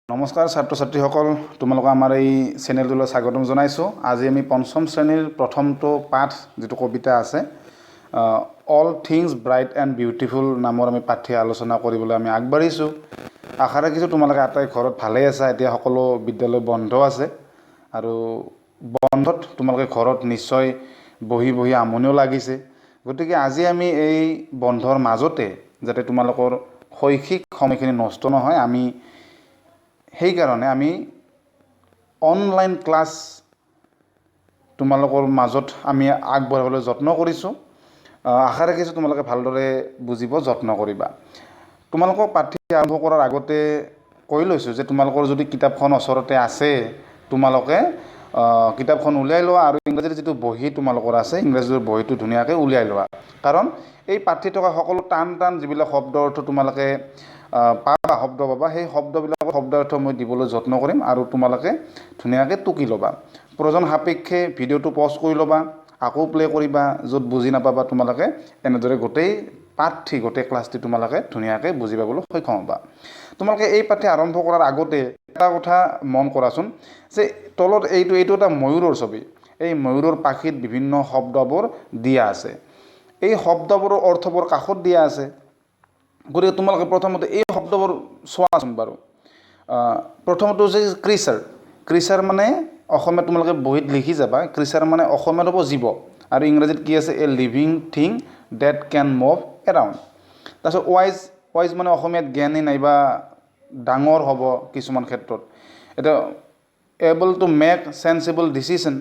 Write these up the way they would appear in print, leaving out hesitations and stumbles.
নমস্কাৰ ছাত্ৰ ছাত্ৰীসকল তোমালোক আমাৰ এই চেনেলটোলৈ স্বাগতম জনাইছো আজি আমি পঞ্চম শ্ৰেণীৰ প্ৰথমটো পাঠ যেটো কবিতা আছে all things bright and beautiful নামৰ আমি পাঠ্য আলোচনা কৰিবলৈ আমি আগবাঢ়িছো আশা ৰাখিছো তোমালোকে আটাই ঘৰত ভালে আছা এতিয়া সকলো বিদ্যালয় বন্ধ আছে আৰু বন্ধত তোমালোকে ঘৰত নিশ্চয় বহি বহি আমনিও লাগিছে গতিকে আজি আমি এই বন্ধৰ মাজতে যাতে তোমালোকৰ শৈক্ষিক সময়খিনি নষ্ট নহয় আমি সেই কাৰণে আমি অনলাইন ক্লাছ তোমালোকৰ মাজত আমি আগবঢ়াবলৈ যত্ন কৰিছো আশা ৰাখিছো তোমালোকে ভালদৰে বুজিব যত্ন কৰিবা তোমালোকক পাঠ্য আৰম্ভ কৰাৰ আগতে কৈ লৈছো যে তোমালোকৰ যদি কিতাপখন ওচৰতে আছে তোমালোকে কিতাপখন উলিয়াই লোৱা আৰু ইংৰাজীৰ যেটো বহি তোমালোকৰ আছে ইংৰাজীৰ বহিটো ধুনিয়াকৈ উলিয়াই লোৱা কাৰণ এই পাঠ্যত থকা সকলো টান যিবিলাক শব্দ অৰ্থ তোমালোকে পাবা শব্দ পাবা সেই শব্দবিলাকৰ শব্দ অৰ্থ মই দিবলৈ যত্ন কৰিম আৰু তোমালোকে ধুনিয়াকৈ টুকি ল'বা প্ৰয়োজন সাপেক্ষে ভিডিওটো পজ কৰি ল'বা আকৌ প্লে কৰিবা য'ত বুজি নাপাবা তোমালোকে এনেদৰে গোটেই পাঠটি গোটেই ক্লাছটি তোমালোকে ধুনিয়াকৈ বুজি পাবলৈ সক্ষম হ'বা তোমালোকে এই পাঠ্য আৰম্ভ কৰাৰ আগতে এটা কথা মন কৰাচোন যে তলত এইটো এটা ময়ূৰৰ ছবি এই ময়ূৰৰ পাখিত বিভিন্ন শব্দবোৰ দিয়া আছে এই শব্দবোৰৰ অৰ্থবোৰ কাষত দিয়া আছে গতিকে তোমালোকে প্ৰথমতে এই শব্দবোৰ চোৱাচোন বাৰু প্ৰথমটো যে ক্ৰিচাৰ মানে অসমীয়াত তোমালোকে বহিত লিখি যাবা ক্ৰিচাৰ মানে অসমীয়াত হ'ব জীৱ আৰু ইংৰাজীত কি আছে a living thing that can move around তাৰপিছত ৱাইজ মানে অসমীয়াত জ্ঞানী নাইবা ডাঙৰ হ'ব কিছুমান ক্ষেত্ৰত এটা able to make sensible decision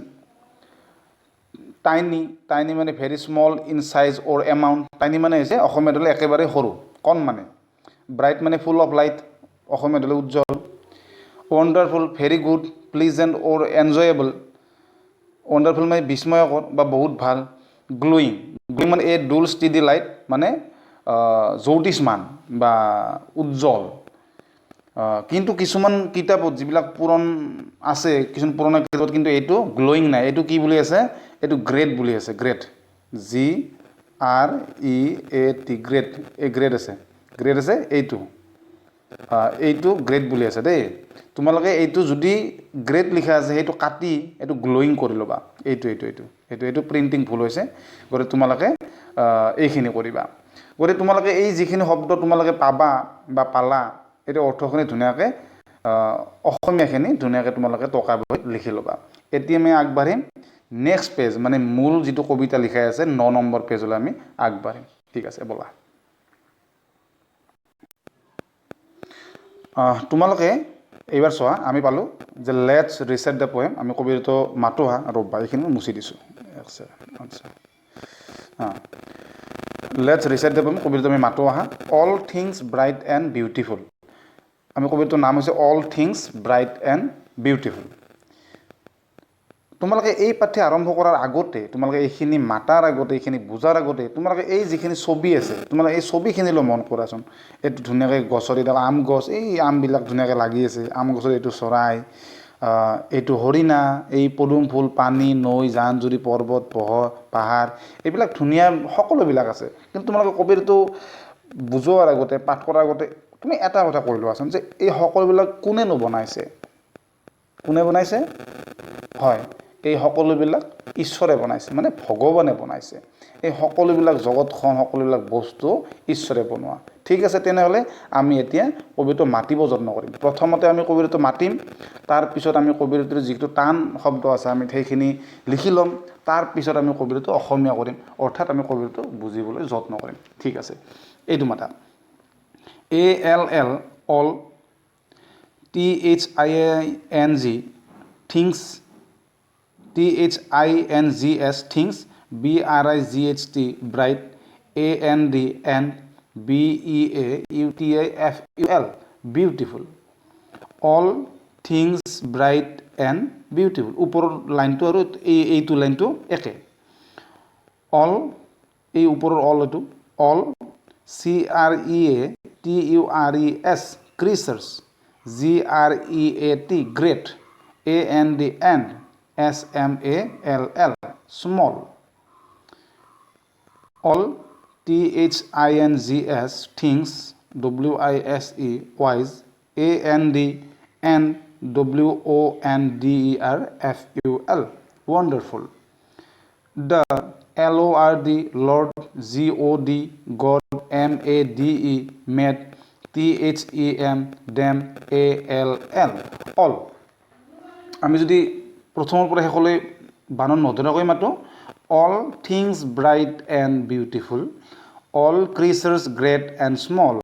tiny মানে very small in size or amount tiny মানে হৈছে অসমীয়াত হ'লে একেবাৰে সৰু কণ মানে ব্ৰাইট মানে ফুল অফ লাইট অসমীয়াত হ'লে উজ্জ্বল ৱণ্ডাৰফুল ভেৰি গুড প্লিজেণ্ট অৰ এনজয়েবল ৱণ্ডাৰফুল মানে বিস্ময়কৰ বা বহুত ভাল গ্লোয়িং মানে এ ডুল ষ্টিডি লাইট মানে জ্যোতিষ্মান বা উজ্জ্বল কিন্তু কিছুমান কিতাপত যিবিলাক পুৰণ আছে কিছুমান পুৰণা কিতাপত কিন্তু এইটো গ্লোয়িং নাই এইটো কি বুলি আছে এইটো গ্ৰেড বুলি আছে গ্ৰেড GREAT গ্ৰেড এই গ্ৰেড আছে এইটো গ্ৰেড বুলি আছে দেই তোমালোকে এইটো যদি গ্ৰেড লিখা আছে সেইটো কাটি এইটো গ্লোয়িং কৰি ল'বা এইটো প্ৰিণ্টিং ভুল হৈছে গতিকে তোমালোকে এইখিনি কৰিবা গতিকে তোমালোকে এই যিখিনি শব্দ তোমালোকে পাবা বা পালা এইটো অৰ্থখিনি ধুনীয়াকৈ অসমীয়াখিনি ধুনীয়াকৈ তোমালোকে টকা বহীত লিখি ল'বা এতিয়া আমি আগবাঢ়িম নেক্সট পেজ মানে মূল যিটো কবিতা লিখাই আছে 9 নম্বৰ পেজলৈ আমি আগবাঢ়িম ঠিক আছে বলা তোমালোকে এইবাৰ চোৱা আমি পালোঁ যে লেটছ ৰিচাইট দ্য পয়েম আমি কবিতাটো মাতো হা ৰ'বা এইখিনি মুছি দিছোঁ লেটছ ৰিচাইট দ্য পয়েম কবিতাটো আমি মাতো আহা all things bright and beautiful আমি কবিতাটোৰ নাম হৈছে all things bright and beautiful তোমালোকে এই পাঠ্য আৰম্ভ কৰাৰ আগতে তোমালোকে এইখিনি মাতাৰ আগতে এইখিনি বুজাৰ আগতে তোমালোকে এই যিখিনি ছবি আছে তোমালোকে এই ছবিখিনিলৈ মন কৰাচোন এইটো ধুনীয়াকৈ গছৰ এডাল আম গছ এই আমবিলাক ধুনীয়াকৈ লাগি আছে আম গছৰ এইটো চৰাই এইটো হৰিণা এই পদুম ফুল পানী নৈ জান জুৰি পৰ্বত পাহাৰ এইবিলাক ধুনীয়া সকলোবিলাক আছে কিন্তু তোমালোকে কবিতাটো বুজোৱাৰ আগতে পাঠ কৰাৰ আগতে তুমি এটা কথা কৈ লোৱাচোন যে এই সকলোবিলাক কোনে বনাইছে হয় এই সকলোবিলাক ঈশ্বৰে বনাইছে মানে ভগৱানে বনাইছে এই সকলোবিলাক জগতখন সকলোবিলাক বস্তু ঈশ্বৰে বনোৱা ঠিক আছে তেনেহ'লে আমি এতিয়া কবিতাটো মাতিব যত্ন কৰিম প্ৰথমতে আমি কবিতাটো মাতিম তাৰপিছত আমি কবিতাটোৰ যিটো টান শব্দ আছে আমি সেইখিনি লিখি ল'ম তাৰপিছত আমি কবিতাটো অসমীয়া কৰিম অৰ্থাৎ আমি কবিতাটো বুজিবলৈ যত্ন কৰিম ঠিক আছে এইটো মাতা ALL all THING things THINGS things BRIGHT bright AND and BEAUTIFUL beautiful all things bright and beautiful ওপৰৰ লাইনটো আৰু এইটো লাইনটো একে all এই ওপৰৰ all এইটো all CREATURES creatures GREAT great AND SMALL small all THINGS things WISE wise AND wonderful. Wonderful. The Lord, Lord, God, God, Made, made, them, all. All. আমি যদি প্ৰথমৰ পৰা শেষলৈ বানান নধৰাকৈ মাতো all things bright and beautiful, all creatures great and small,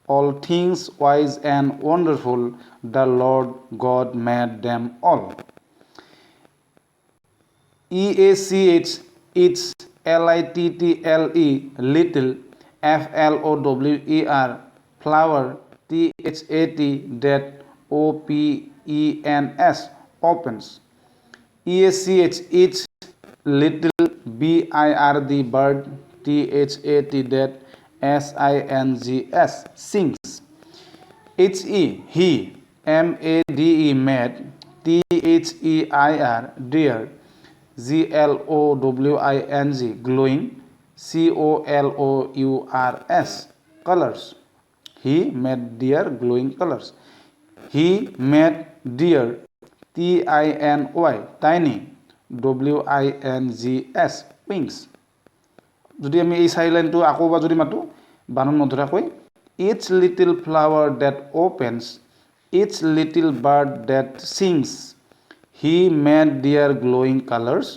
all things wise and wonderful, the Lord God made them all. EACH, it's LITTLE, little, FLOWER, flower, THAT, that, OPENS, opens. EACH, it's little, BIRD, bird, THAT, that, SINGS, sings. HE, he, MADE, mad, THEIR, dear, GLOWING, glowing, COLOURS, colors. He made dear glowing colors. He made dear, TINY, tiny, WINGS, wings. যদি আমি এই চাৰি লাইনটো আকৌ বা যদি মাতো বানান নধৰাকৈ each little flower that opens, each little bird that sings, he made dear glowing colors,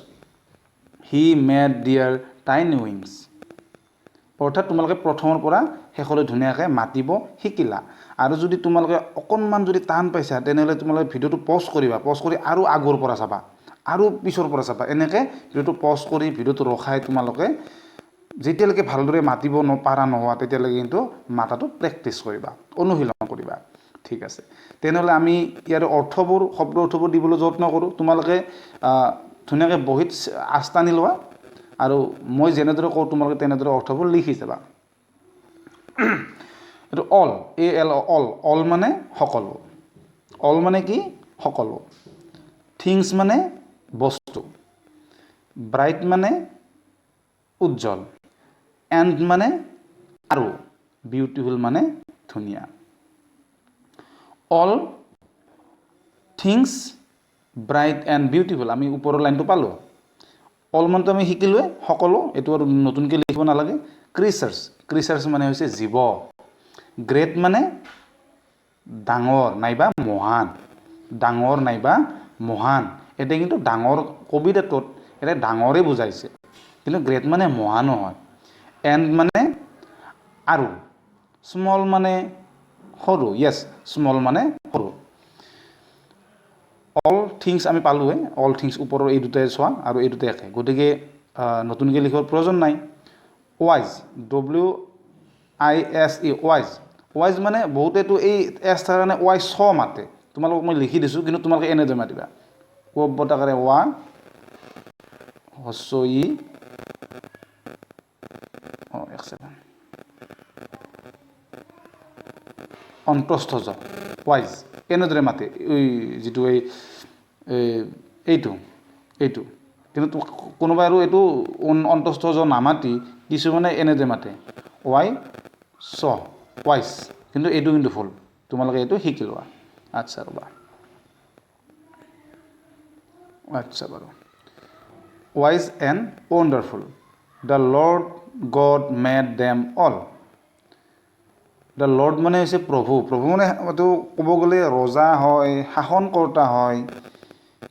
he made dear tiny wings. অৰ্থাৎ তোমালোকে প্ৰথমৰ পৰা শেষলৈ ধুনীয়াকৈ মাতিব শিকিলা আৰু যদি তোমালোকে অকণমান যদি টান পাইছা তেনেহ'লে তোমালোকে ভিডিঅ'টো পজ কৰিবা পজ কৰি আৰু আগৰ পৰা চাবা আৰু পিছৰ পৰা চাবা এনেকৈ ভিডিঅ'টো পজ কৰি ভিডিঅ'টো ৰখাই তোমালোকে যেতিয়ালৈকে ভালদৰে মাতিব নপাৰা নোহোৱা তেতিয়ালৈকে কিন্তু মাতাটো প্ৰেক্টিছ কৰিবা অনুশীলন কৰিবা ঠিক আছে তেনেহ'লে আমি ইয়াৰ অৰ্থবোৰ শব্দ অৰ্থবোৰ দিবলৈ যত্ন কৰোঁ তোমালোকে ধুনীয়াকৈ বহিত আস্থানি লোৱা আৰু মই যেনেদৰে কওঁ তোমালোকে তেনেদৰে অৰ্থবোৰ লিখি যাবা এটো অল AL অল মানে সকলো অল মানে কি সকলো থিংস মানে বস্তু ব্ৰাইট মানে উজ্জ্বল এণ্ড মানে আৰু বিউটিফুল মানে ধুনীয়া all things bright and beautiful আমি ওপৰৰ লাইনটো পালোঁ অল মানটো আমি শিকিলোৱে সকলো এটো আৰু নতুনকৈ লিখিব নালাগে ক্ৰিচাৰ্ছ মানে হৈছে জীৱ গ্ৰেট মানে ডাঙৰ নাইবা মহান এটা কিন্তু ডাঙৰ কবিতাটোত এটা ডাঙৰে বুজাইছে কিন্তু গ্ৰেট মানে মহানো হয় এণ্ড মানে আৰু স্মল মানে সৰু স্মল মানে সৰু অল থিংস আমি পালোৱে অল থিংস ওপৰৰ এই দুটাই চোৱা আৰু এই দুটাই একে গতিকে নতুনকৈ লিখিবৰ প্ৰয়োজন নাই ৱাইজ WISE ৱাইজ মানে বহুতেতো এই এছ কাৰণে ৱাইজ ছ মাতে তোমালোকক মই লিখি দিছোঁ কিন্তু তোমালোকে এনেদৰে মাতিবা বতাকাৰে ৱা হস্ৰ ই এক ছেকেণ্ড অন্তস্থ জ ৱাইজ এনেদৰে মাতে এই যিটো এইটো কিন্তু কোনোবাই আৰু এইটো অন্তস্থ জ নামাতি কিছুমানে এনেদৰে মাতে ৱাইজ কিন্তু এইটো কিন্তু ভুল তোমালোকে এইটো শিকি লোৱা আচ্ছা ৰ'বা আচ্ছা বাৰু wise and wonderful the Lord God made them all the lord মানে হৈছে প্ৰভু মানে এইটো ক'ব গ'লে ৰজা হয় শাসনকৰ্তা হয়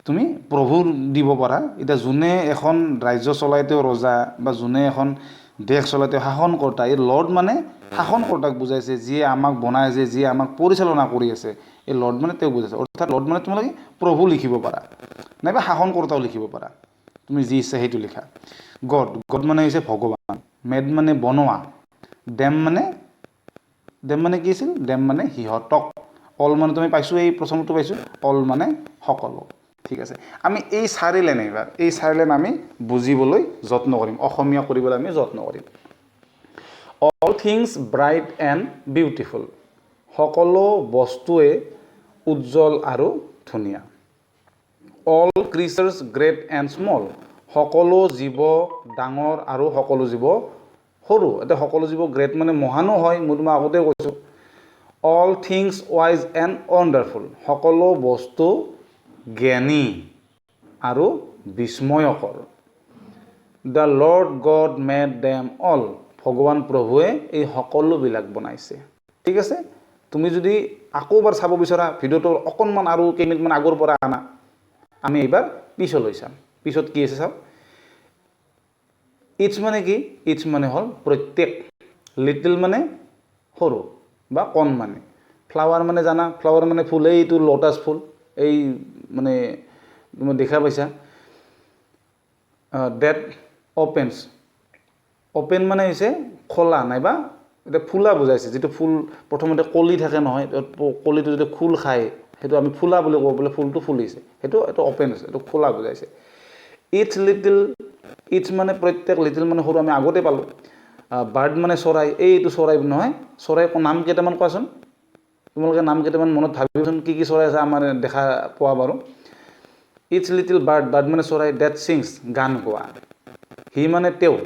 তুমি প্ৰভু দিব পাৰা এতিয়া যোনে এখন ৰাজ্য চলাই তেওঁ ৰজা বা যোনে এখন দেশ চলাই তেওঁ শাসনকৰ্তা এই লৰ্ড মানে শাসনকৰ্তাক বুজাইছে যিয়ে আমাক বনাইছে যিয়ে আমাক পৰিচালনা কৰি আছে এই লৰ্ড মানে তেওঁ বুজাইছে অৰ্থাৎ লৰ্ড মানে তোমালোকে প্ৰভু লিখিব পাৰা নাইবা শাসনকৰ্তাও লিখিব পাৰা তুমি যি ইচ্ছা সেইটো লিখা গড মানে হৈছে ভগৱান মেড মানে বনোৱা ডেম মানে কি আছিল ডেম মানে সিহঁতক অল মানে তুমি পাইছোঁ এই প্ৰথমটো পাইছোঁ অল মানে সকলো ঠিক আছে আমি এই চাৰি লাইন আমি বুজিবলৈ যত্ন কৰিম অসমীয়া কৰিবলৈ আমি যত্ন কৰিম all things bright and beautiful সকলো বস্তুৱে উজ্জ্বল আৰু ধুনীয়া all creatures great and small সকলো জীৱ ডাঙৰ আৰু সকলো জীৱ সৰু এতিয়া সকলো জীৱ গ্ৰেট মানে মহানো হয় মই তোমাক আগতে কৈছোঁ all things wise and wonderful সকলো বস্তু জ্ঞানী আৰু বিস্ময়কৰ the Lord God made them all ভগৱান প্ৰভুৱে এই সকলোবিলাক বনাইছে ঠিক আছে তুমি যদি আকৌ এবাৰ চাব বিচৰা ভিডিঅ'টো অকণমান আৰু কেইমিনিটমান আগৰ পৰা আনা আমি এইবাৰ পিছলৈ চাম পিছত কি আছে চাওক ইটছ মানে কি ইটছ মানে হ'ল প্ৰত্যেক লিটিল মানে সৰু বা কণ মানে ফ্লাৱাৰ মানে জানা ফ্লাৱাৰ মানে ফুল এইটো লোটাছ ফুল এই মানে তুমি দেখা পাইছা ডেট অপেন্স অপেন মানে হৈছে খোলা নাইবা এটা ফুলা বুজাইছে যেটো ফুল প্ৰথমতে কলি থাকে নহয় কলিটো যদি ফুল খায় সেইটো আমি ফুলা বুলি কওঁ বোলে ফুলটো ফুলিছে সেইটো এটা অপেন আছে এটা খোলা বুজাইছে ইটছ লিটিল ইটছ মানে প্ৰত্যেক লিটিল মানে সৰু আমি আগতে পালোঁ বাৰ্ড মানে চৰাই এইটো চৰাই নহয় চৰাই নাম কেইটামান কোৱাচোন তোমালোকে নাম কেইটামান মনত ভাবিবচোন কি চৰাই আছে আমাৰ দেখা পোৱা বাৰু ইটছ লিটিল বাৰ্ড বাৰ্ড মানে চৰাই ডেট ছিংছ গান গোৱা হি মানে তেওঁ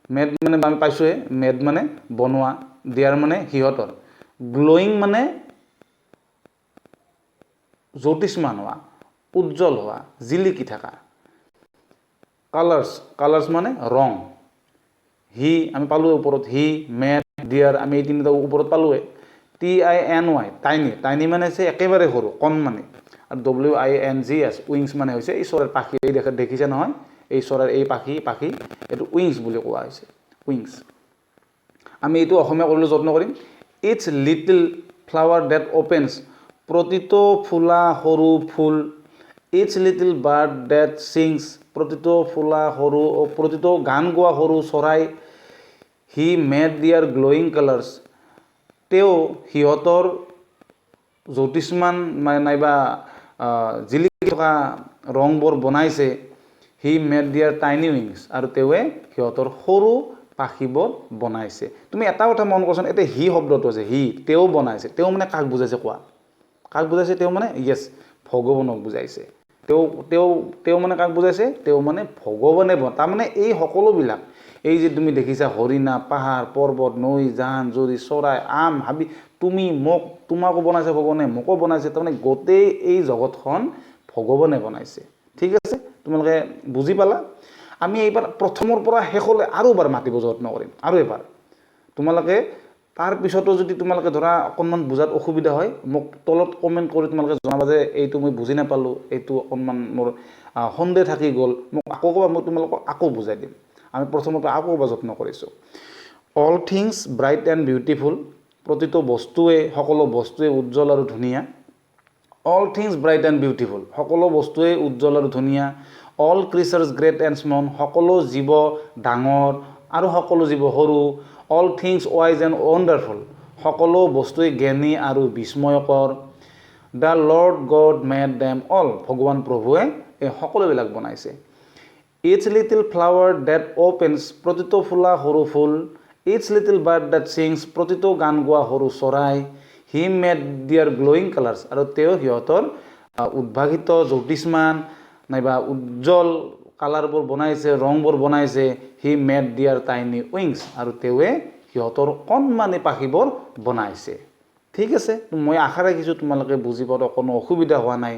মেড মানে আমি পাইছোঁহে মেড মানে বনোৱা দিয়াৰ মানে সিহঁতৰ গ্ল'য়িং মানে জ্যোতিষ্মান হোৱা উজ্জ্বল হোৱা জিলিকি থকা কালাৰ্ছ কালাৰ্ছ মানে ৰং হি আমি পালোঁ ওপৰত হি মেড ডিয়াৰ আমি এই তিনিটা ওপৰত পালোঁৱে TINY টাইনি টাইনি মানে হৈছে একেবাৰে সৰু কণমানি আৰু WINGS উইংছ মানে হৈছে এই চৰাইৰ পাখি এই দেখিছে নহয় এই চৰাইৰ এই পাখি এইটো উইংছ বুলি কোৱা হৈছে উইংছ আমি এইটো অসমীয়া কৰিবলৈ যত্ন কৰিম it's little flower that opens প্ৰতিটো ফুলা সৰু ফুল ইটছ লিটিল বাৰ্ড ডেট ছিংছ প্ৰতিটো ফুলা সৰু প্ৰতিটো গান গোৱা সৰু চৰাই হি মেড দিয়াৰ গ্ল'য়িং কালাৰ্ছ তেওঁ সিহঁতৰ জ্যোতিষ্মান নাইবা জিলিকি থকা ৰংবোৰ বনাইছে হি মেড দিয়াৰ টাইনি উইংছ আৰু তেওঁৱে সিহঁতৰ সৰু পাখিবোৰ বনাইছে তুমি এটা কথা মন কৰচোন এতিয়া হি শব্দটো আছে হি তেওঁ বনাইছে তেওঁ মানে কাক বুজাইছে কোৱা কাক বুজাইছে তেওঁ মানে য়েছ ভগৱানক বুজাইছে তেওঁ মানে কাক বুজাইছে তেওঁ মানে ভগৱানে তাৰমানে এই সকলোবিলাক এই যে তুমি দেখিছা হৰিণা পাহাৰ পৰ্বত নৈ জান জুৰি চৰাই আম হাবি তুমি মোক তোমাকো বনাইছে ভগৱানে মোকো বনাইছে তাৰমানে গোটেই এই জগতখন ভগৱানে বনাইছে ঠিক আছে তোমালোকে বুজি পালা আমি এইবাৰ প্ৰথমৰ পৰা শেষলৈ আৰু এবাৰ মাতিব যত্ন কৰিম আৰু এবাৰ তোমালোকে তাৰ পিছতো যদি তোমালোকে ধৰা অকণমান বুজাত অসুবিধা হয় মোক তলত কমেণ্ট কৰি তোমালোকে জনাবা যে এইটো মই বুজি নাপালোঁ এইটো অকণমান মোৰ সন্দেহ থাকি গ'ল মোক আকৌ ক'বা মই তোমালোকক আকৌ বুজাই দিম আমি প্ৰথমৰ পৰা আকৌ ক'ব যত্ন কৰিছোঁ all things bright and beautiful প্ৰতিটো বস্তুৱে সকলো বস্তুৱে উজ্জ্বল আৰু ধুনীয়া all things bright and beautiful সকলো বস্তুৱে উজ্জ্বল আৰু ধুনীয়া all creatures great and small সকলো জীৱ ডাঙৰ আৰু সকলো জীৱ সৰু all things wise and wonderful সকলো বস্তুৱে জ্ঞানী আৰু বিস্ময়কৰ the Lord God made them all ভগৱান প্ৰভুৱে এই সকলোবিলাক বনাইছে its little flower that opens প্ৰতিটো ফুলা সৰু ফুল ইটছ লিটিল বাৰ্ড ডেট ছিংছ প্ৰতিটো গান গোৱা সৰু চৰাই হি মেড দিয়াৰ গ্ল'য়িং কালাৰ্ছ আৰু তেওঁ সিহঁতৰ উদ্ভাসিত জ্যোতিষ্মান নাইবা উজ্জ্বল কালাৰবোৰ বনাইছে ৰংবোৰ বনাইছে হি মেড দিয়াৰ টাইনি উইংছ আৰু তেওঁৱে সিহঁতৰ কণমানি পাখিবোৰ বনাইছে ঠিক আছে মই আশা ৰাখিছোঁ তোমালোকে বুজি পোৱাত কোনো অসুবিধা হোৱা নাই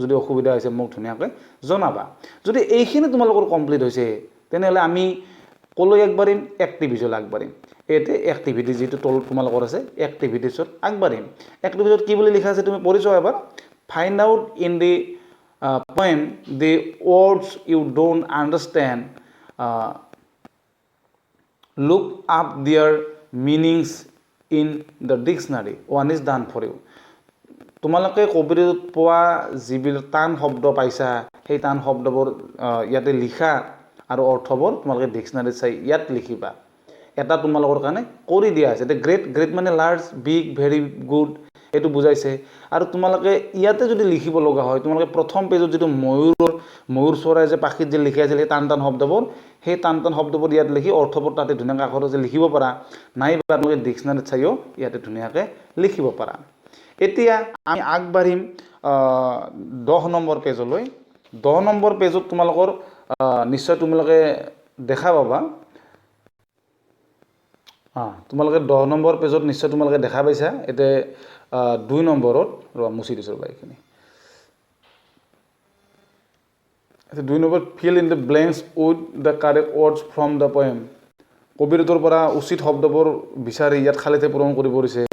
যদি অসুবিধা হৈছে মোক ধুনীয়াকৈ জনাবা যদি এইখিনি তোমালোকৰ কমপ্লিট হৈছে তেনেহ'লে আমি ক'লৈ আগবাঢ়িম এক্টিভিটিলৈ আগবাঢ়িম এতে এক্টিভিটি যেটো তলত তোমালোকৰ আছে এক্টিভিটিছত আগবাঢ়িম এক্টিভিটিত কি বুলি লিখা আছে তুমি পঢ়িছো এবাৰ find out in the poem the words you don't understand look up their meanings in the dictionary one is done for you তোমালোকে কবিতাত পোৱা যিবিলাক টান শব্দ পাইছা সেই টান শব্দবোৰ ইয়াতে লিখা আৰু অৰ্থবোৰ তোমালোকে ডিকচনাৰীত চাই ইয়াত লিখিবা এটা তোমালোকৰ কাৰণে কৰি দিয়া আছে গ্ৰেট গ্ৰেট মানে লাৰ্জ বিগ ভেৰি গুড এইটো বুজাইছে আৰু তোমালোকে ইয়াতে যদি লিখিব লগা হয় তোমালোকে প্ৰথম পেজত যেটো ময়ূৰ চৰাই যে পাখিত যে লিখি আছিল সেই টান টান শব্দবোৰ সেই টান টান শব্দবোৰ ইয়াত লিখি অৰ্থবোৰ তাতে ধুনীয়াকৈ আখৰত যে লিখিব পাৰা নাইবা তোমালোকে ডিকচনাৰীত চাইও ইয়াতে ধুনীয়াকৈ লিখিব পাৰা এতিয়া আমি আগবাঢ়িম 10 নম্বৰ পেজলৈ 10 নম্বৰ পেজত তোমালোকৰ নিশ্চয় তোমালোকে দেখা পাবা তোমালোকে 10 নম্বৰ পেজত নিশ্চয় তোমালোকে দেখা পাইছা এতিয়া 2 নম্বৰত মুছি দিছোঁ এইখিনি এতিয়া 2 number fill in the blanks with the correct words from the poem কবিৰতৰ পৰা উচিত শব্দবোৰ বিচাৰি ইয়াত খালিতে পূৰণ কৰিব দিছে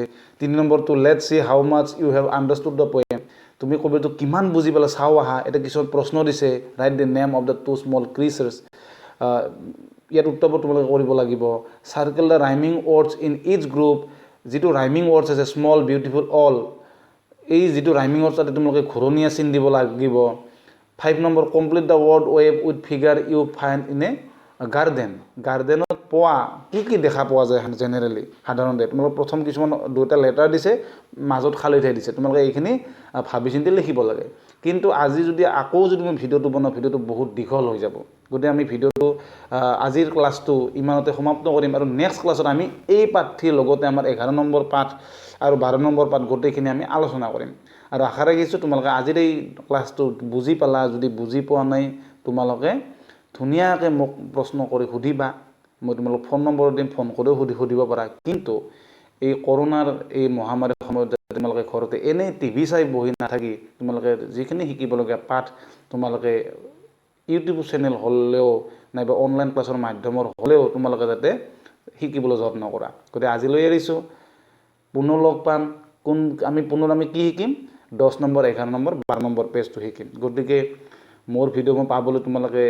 3 নম্বৰটো let's see how much you have understood the poem তুমি কবিৰটো কিমান বুজি পালা চাও আহা এটা কিছুমান প্ৰশ্ন দিছে write the name of the two small creatures ইয়াত উত্তৰবোৰ তোমালোকে কৰিব লাগিব circle the rhyming words in each group যেটো rhyming words আছে small beautiful all এই যেটো rhyming words আছে তোমালোকে ঘূৰণীয়া চিন দিব লাগিব 5 number complete the word web with figure you find in a garden gardenত পোৱা কি দেখা পোৱা যায় জেনাৰেলি সাধাৰণতে তোমালোকে প্ৰথম কিছুমান দুটা লেটাৰ দিছে মাজত খালি ঠাই দিছে তোমালোকে এইখিনি ভাবি চিন্তি লিখিব লাগে কিন্তু আজি যদি আকৌ যদি মই ভিডিওটো বনাও ভিডিওটো বহুত দীঘল হৈ যাব গতিকে আমি ভিডিওটো আজিৰ ক্লাছটো ইমানতে সমাপ্ত কৰিম আৰু নেক্সট ক্লাছত আমি এই পাঠটিৰ লগতে আমাৰ 11 নম্বৰ পাঠ আৰু 12 নম্বৰ পাঠ গোটেইখিনি আমি আলোচনা কৰিম আৰু আশা ৰাখিছোঁ তোমালোকে আজিৰ এই ক্লাছটো বুজি পালা যদি বুজি পোৱা নাই তোমালোকে ধুনীয়াকৈ মোক প্ৰশ্ন কৰি সুধিবা মই তোমালোক ফোন নম্বৰ দিম ফোন কৰিও সুধিব পাৰা কিন্তু এই কৰোনাৰ এই মহামাৰীৰ সময়ত তোমালোকে ঘৰতে এনে টিভি চাই বহি নাথাকি তোমালোকে যিখিনি শিকিবলগীয়া পাঠ তোমালোকে ইউটিউব চেনেল হ'লেও নাইবা অনলাইন ক্লাছৰ মাধ্যমৰ হ'লেও তোমালোকে যাতে শিকিবলৈ যত্ন কৰা গতিকে আজিলৈ এৰিছোঁ পুনৰ লগ পাম আমি পুনৰ কি শিকিম 10 নম্বৰ 11 নম্বৰ 12 নম্বৰ পেজটো শিকিম গতিকে মোৰ ভিডিঅ' মই পাবলৈ তোমালোকে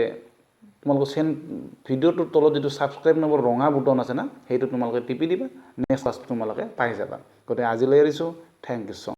ভিডিঅ'টোৰ তলত যেটো সাবস্ক্ৰাইব নম্বৰ ৰঙা বুটন আছে না সেইটো তোমালোকে টিপি দিবা নেক্সট ক্লাছ তোমালোকে পাই যাবা গতিকে আজিলৈ এৰিছোঁ থ্যাংক ইউ